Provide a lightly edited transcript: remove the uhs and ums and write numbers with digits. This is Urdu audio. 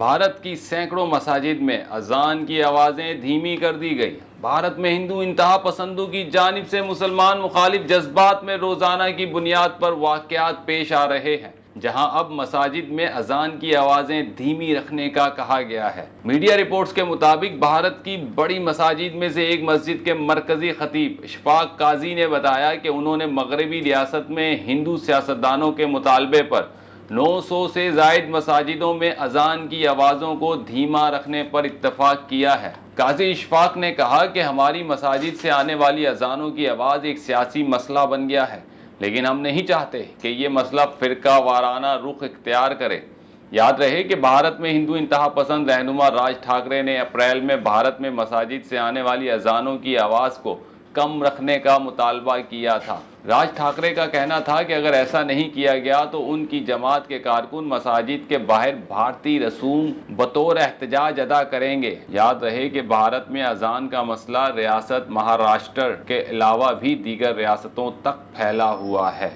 بھارت کی سینکڑوں مساجد میں اذان کی آوازیں دھیمی کر دی گئی۔ بھارت میں ہندو انتہا پسندوں کی جانب سے مسلمان مخالف جذبات میں روزانہ کی بنیاد پر واقعات پیش آ رہے ہیں، جہاں اب مساجد میں اذان کی آوازیں دھیمی رکھنے کا کہا گیا ہے۔ میڈیا رپورٹس کے مطابق بھارت کی بڑی مساجد میں سے ایک مسجد کے مرکزی خطیب اشفاق قاضی نے بتایا کہ انہوں نے مغربی ریاست میں ہندو سیاستدانوں کے مطالبے پر 900 سے زائد مساجدوں میں اذان کی آوازوں کو دھیما رکھنے پر اتفاق کیا ہے۔ قاضی اشفاق نے کہا کہ ہماری مساجد سے آنے والی اذانوں کی آواز ایک سیاسی مسئلہ بن گیا ہے، لیکن ہم نہیں چاہتے کہ یہ مسئلہ فرقہ وارانہ رخ اختیار کرے۔ یاد رہے کہ بھارت میں ہندو انتہا پسند رہنما راج ٹھاکرے نے اپریل میں بھارت میں مساجد سے آنے والی اذانوں کی آواز کو کم رکھنے کا مطالبہ کیا تھا۔ راج ٹھاکرے کا کہنا تھا کہ اگر ایسا نہیں کیا گیا تو ان کی جماعت کے کارکن مساجد کے باہر بھارتی رسوم بطور احتجاج ادا کریں گے۔ یاد رہے کہ بھارت میں اذان کا مسئلہ ریاست مہاراشٹر کے علاوہ بھی دیگر ریاستوں تک پھیلا ہوا ہے۔